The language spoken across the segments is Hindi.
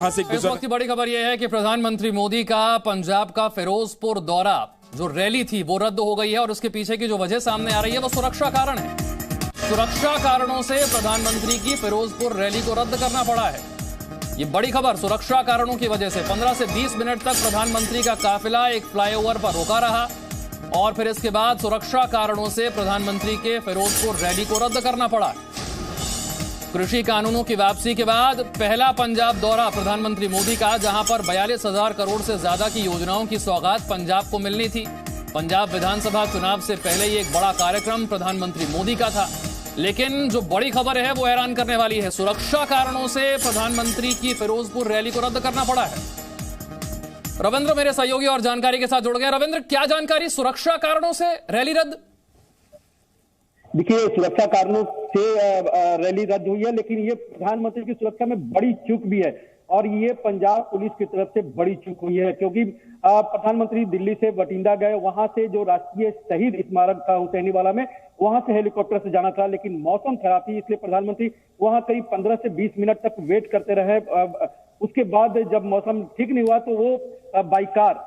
इस वक्त की बड़ी खबर यह है कि प्रधानमंत्री मोदी का पंजाब का फिरोजपुर दौरा जो रैली थी वो रद्द हो गई है और उसके पीछे की जो वजह सामने आ रही है वो सुरक्षा कारण है। सुरक्षा कारणों से प्रधानमंत्री की फिरोजपुर रैली को रद्द करना पड़ा है। ये बड़ी खबर, सुरक्षा कारणों की वजह से 15 से 20 मिनट तक प्रधानमंत्री का काफिला एक फ्लाईओवर पर रुका रहा और फिर इसके बाद सुरक्षा कारणों से प्रधानमंत्री के फिरोजपुर रैली को रद्द करना पड़ा। कृषि कानूनों की वापसी के बाद पहला पंजाब दौरा प्रधानमंत्री मोदी का, जहां पर 42,000 करोड़ से ज्यादा की योजनाओं की सौगात पंजाब को मिलनी थी। पंजाब विधानसभा चुनाव से पहले ये एक बड़ा कार्यक्रम प्रधानमंत्री मोदी का था, लेकिन जो बड़ी खबर है वो हैरान करने वाली है। सुरक्षा कारणों से प्रधानमंत्री की फिरोजपुर रैली को रद्द करना पड़ा है। रविंद्र मेरे सहयोगी और जानकारी के साथ जुड़ गए। रविंद्र, क्या जानकारी, सुरक्षा कारणों से रैली रद्द? देखिए, सुरक्षा कारणों से रैली रद्द हुई है, लेकिन ये प्रधानमंत्री की सुरक्षा में बड़ी चूक भी है और ये पंजाब पुलिस की तरफ से बड़ी चूक हुई है, क्योंकि प्रधानमंत्री दिल्ली से बठिंडा गए। वहां से जो राष्ट्रीय शहीद स्मारक था हुसैनीवाला में, वहां से हेलीकॉप्टर से जाना था, लेकिन मौसम खराब थी, इसलिए प्रधानमंत्री वहां करीब 15 से 20 मिनट तक वेट करते रहे। उसके बाद जब मौसम ठीक नहीं हुआ तो वो बाई कार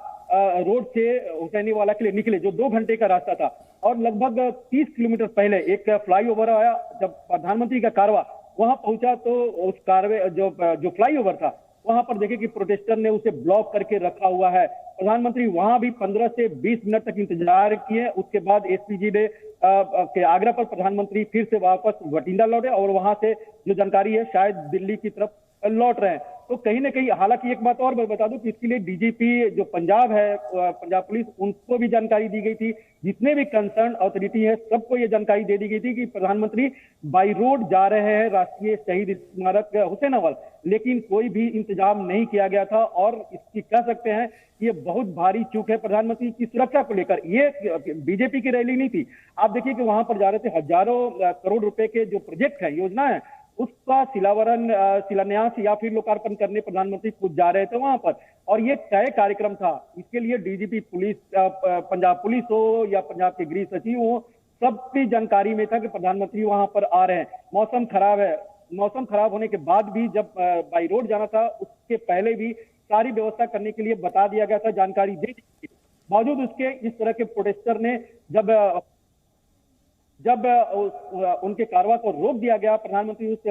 रोड से हुसैनीवाला के लिए निकले, जो 2 घंटे का रास्ता था। और लगभग 30 किलोमीटर पहले एक फ्लाईओवर आया। जब प्रधानमंत्री का कारवा वहां पहुंचा तो उस कारवे जो फ्लाईओवर था वहां पर देखे कि प्रोटेस्टर ने उसे ब्लॉक करके रखा हुआ है। प्रधानमंत्री वहां भी 15 से 20 मिनट तक इंतजार किए। उसके बाद एसपीजी ने के आग्रह पर प्रधानमंत्री फिर से वापस बठिंडा लौटे और वहां से जो जानकारी है शायद दिल्ली की तरफ लौट रहे हैं। तो कहीं ना कहीं, हालांकि एक बात और मैं बता दूं कि इसके लिए डीजीपी जो पंजाब है, पंजाब पुलिस, उनको भी जानकारी दी गई थी। जितने भी कंसर्न अथॉरिटी है सबको ये जानकारी दे दी गई थी कि प्रधानमंत्री बाई रोड जा रहे हैं राष्ट्रीय शहीद स्मारक हुसैनीवाला, लेकिन कोई भी इंतजाम नहीं किया गया था। और इसकी कह सकते हैं ये बहुत भारी चूक है प्रधानमंत्री की सुरक्षा को लेकर। ये बीजेपी की रैली नहीं थी। आप देखिए कि वहां पर जा रहे थे, हजारों करोड़ रुपए के जो प्रोजेक्ट है, योजना है, उसका शिलान्यास या फिर लोकार्पण करने प्रधानमंत्री खुद जा रहे थे वहां पर। और ये तय कार्यक्रम था। इसके लिए डीजीपी पुलिस, पंजाब पुलिस हो या पंजाब के गृह सचिव हो, सबकी जानकारी में था कि प्रधानमंत्री वहां पर आ रहे हैं। मौसम खराब है। मौसम खराब होने के बाद भी जब बाई रोड जाना था, उसके पहले भी सारी व्यवस्था करने के लिए बता दिया गया था, जानकारी दे दी थी। बावजूद उसके इस तरह के प्रोटेस्टर ने जब उनके कार्रवाई को रोक दिया गया, प्रधानमंत्री उस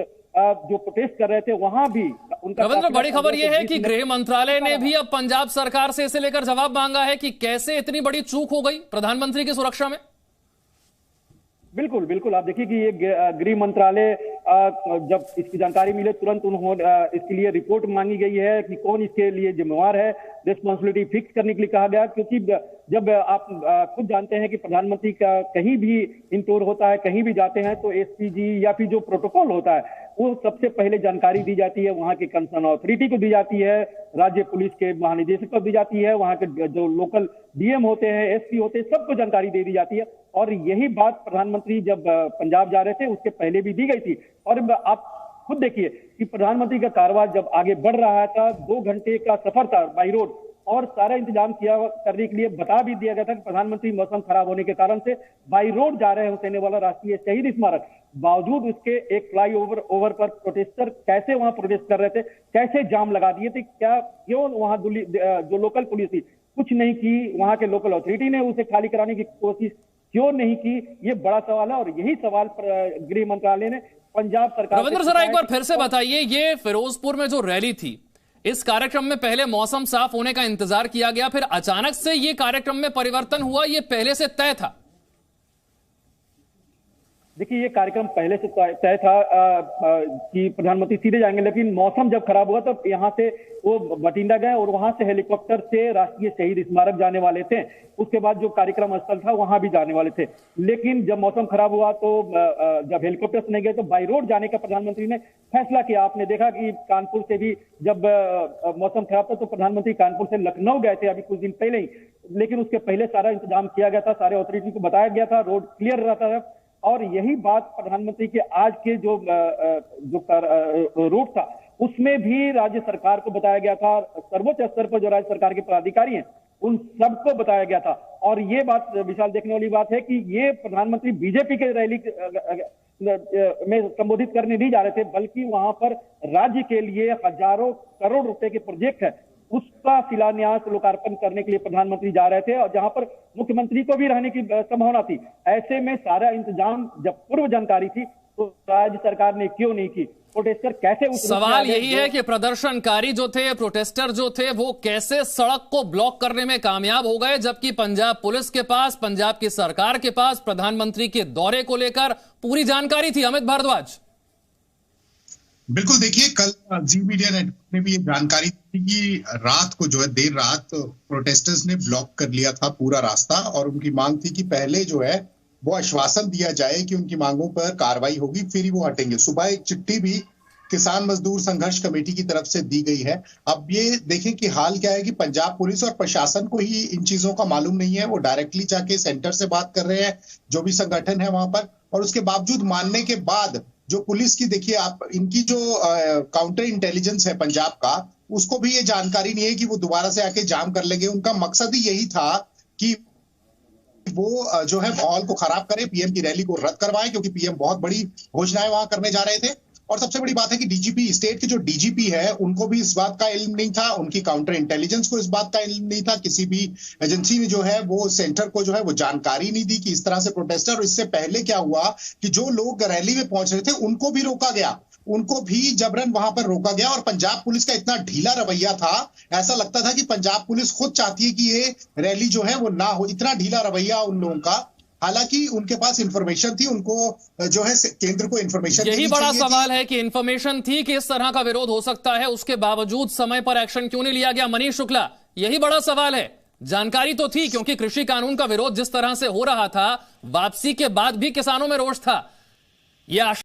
जो प्रोटेस्ट कर रहे थे वहां भी उनका। रविंद्र, बड़ी खबर यह है कि गृह मंत्रालय ने भी अब पंजाब सरकार से इसे लेकर जवाब मांगा है कि कैसे इतनी बड़ी चूक हो गई प्रधानमंत्री की सुरक्षा में। बिल्कुल बिल्कुल, आप देखिए कि ये गृह मंत्रालय जब इसकी जानकारी मिले तुरंत उन्होंने इसके लिए रिपोर्ट मांगी गई है कि कौन इसके लिए जिम्मेवार है। रिस्पॉन्सिबिलिटी फिक्स करने के लिए कहा गया, क्योंकि जब आप खुद जानते हैं कि प्रधानमंत्री का कहीं भी इंटोर होता है, कहीं भी जाते हैं, तो एसपीजी या फिर जो प्रोटोकॉल होता है वो सबसे पहले जानकारी दी जाती है वहां के कंसर्न अथॉरिटी को दी जाती है, राज्य पुलिस के महानिदेशक को दी जाती है, वहां के जो लोकल डीएम होते हैं, एसपी होते हैं, सबको जानकारी दे दी जाती है। और यही बात प्रधानमंत्री जब पंजाब जा रहे थे उसके पहले भी दी गई थी। और आप खुद देखिए कि प्रधानमंत्री का कारवां जब आगे बढ़ रहा था, 2 घंटे का सफर था बाई रोड, और सारा इंतजाम किया करने के लिए बता भी दिया गया था कि प्रधानमंत्री मौसम खराब होने के कारण से बाई रोड जा रहे हैं हुसैनीवाला राष्ट्रीय शहीद स्मारक। बावजूद उसके एक फ्लाईओवर पर प्रोटेस्टर कैसे वहां प्रोटेस्ट कर रहे थे, कैसे जाम लगा दिए थे, क्यों वहां जो लोकल पुलिस थी कुछ नहीं की, वहां के लोकल अथॉरिटी ने उसे खाली कराने की कोशिश क्यों नहीं की, ये बड़ा सवाल है। और यही सवाल गृह मंत्रालय ने पंजाब सरकार। रविंद्र, जरा एक बार फिर से बताइए, ये फिरोजपुर में जो रैली थी, इस कार्यक्रम में पहले मौसम साफ होने का इंतजार किया गया, फिर अचानक से ये कार्यक्रम में परिवर्तन हुआ, ये पहले से तय था? देखिए, ये कार्यक्रम पहले से तय था कि प्रधानमंत्री सीधे जाएंगे, लेकिन मौसम जब खराब हुआ तो यहाँ से वो बठिंडा गए और वहां से हेलीकॉप्टर से राष्ट्रीय शहीद स्मारक जाने वाले थे। उसके बाद जो कार्यक्रम स्थल था वहां भी जाने वाले थे, लेकिन जब मौसम खराब हुआ तो जब हेलीकॉप्टर से नहीं गए तो बाई रोड जाने का प्रधानमंत्री ने फैसला किया। आपने देखा कि कानपुर से भी जब मौसम खराब था तो प्रधानमंत्री कानपुर से लखनऊ गए थे अभी कुछ दिन पहले ही, लेकिन उसके पहले सारा इंतजाम किया गया था, सारे अथॉरिटी को बताया गया था, रोड क्लियर रहता था। और यही बात प्रधानमंत्री के आज के जो रूट था उसमें भी राज्य सरकार को बताया गया था। सर्वोच्च स्तर पर जो राज्य सरकार के पदाधिकारी हैं उन सबको बताया गया था। और ये बात विशाल देखने वाली बात है कि ये प्रधानमंत्री बीजेपी के रैली में संबोधित करने नहीं जा रहे थे, बल्कि वहां पर राज्य के लिए हजारों करोड़ रुपए के प्रोजेक्ट है, उसका शिलान्यास लोकार्पण करने के लिए प्रधानमंत्री जा रहे थे, और जहां पर मुख्यमंत्री को भी रहने की संभावना थी। ऐसे में सारा इंतजाम जब पूर्व जानकारी थी तो राज्य सरकार ने क्यों नहीं की? प्रोटेस्टर कैसे सवाल यही है कि प्रदर्शनकारी जो थे, प्रोटेस्टर जो थे, वो कैसे सड़क को ब्लॉक करने में कामयाब हो गए, जबकि पंजाब पुलिस के पास, पंजाब की सरकार के पास प्रधानमंत्री के दौरे को लेकर पूरी जानकारी थी। अमित भारद्वाज। बिल्कुल, देखिए कल जी मीडिया नेटवर्क ने भी ये जानकारी दी कि रात को जो है, देर रात प्रोटेस्टर्स ने ब्लॉक कर लिया था पूरा रास्ता, और उनकी मांग थी कि पहले जो है वो आश्वासन दिया जाए कि उनकी मांगों पर कार्रवाई होगी, फिर ही वो हटेंगे। सुबह एक चिट्ठी भी किसान मजदूर संघर्ष कमेटी की तरफ से दी गई है। अब ये देखें कि हाल क्या है कि पंजाब पुलिस और प्रशासन को ही इन चीजों का मालूम नहीं है। वो डायरेक्टली जाके सेंटर से बात कर रहे हैं, जो भी संगठन है वहां पर, और उसके बावजूद मानने के बाद जो पुलिस की, देखिए आप, इनकी जो काउंटर इंटेलिजेंस है पंजाब का, उसको भी ये जानकारी नहीं है कि वो दोबारा से आके जाम कर लेंगे। उनका मकसद ही यही था कि वो जो है माहौल को खराब करे, पीएम की रैली को रद्द करवाए, क्योंकि पीएम बहुत बड़ी घोषणाएं वहां करने जा रहे थे। और सबसे बड़ी बात है कि डीजीपी, स्टेट के जो डीजीपी है, उनको भी इस बात का इल्म नहीं था, उनकी काउंटर इंटेलिजेंस को इस बात का इल्म नहीं था, किसी भी एजेंसी ने जो है वो सेंटर को जो है वो जानकारी नहीं दी कि इस तरह से प्रोटेस्टर। और इससे पहले क्या हुआ कि जो लोग रैली में पहुंच रहे थे उनको भी रोका गया, उनको भी जबरन वहां पर रोका गया। और पंजाब पुलिस का इतना ढीला रवैया था, ऐसा लगता था कि पंजाब पुलिस खुद चाहती है कि ये रैली जो है वो ना हो, इतना ढीला रवैया उन लोगों का। हालांकि उनके पास इंफॉर्मेशन थी, उनको जो है केंद्र को इंफॉर्मेशन, यही बड़ा सवाल है कि इंफॉर्मेशन थी कि इस तरह का विरोध हो सकता है, उसके बावजूद समय पर एक्शन क्यों नहीं लिया गया? मनीष शुक्ला, यही बड़ा सवाल है। जानकारी तो थी, क्योंकि कृषि कानून का विरोध जिस तरह से हो रहा था, वापसी के बाद भी किसानों में रोष था। यह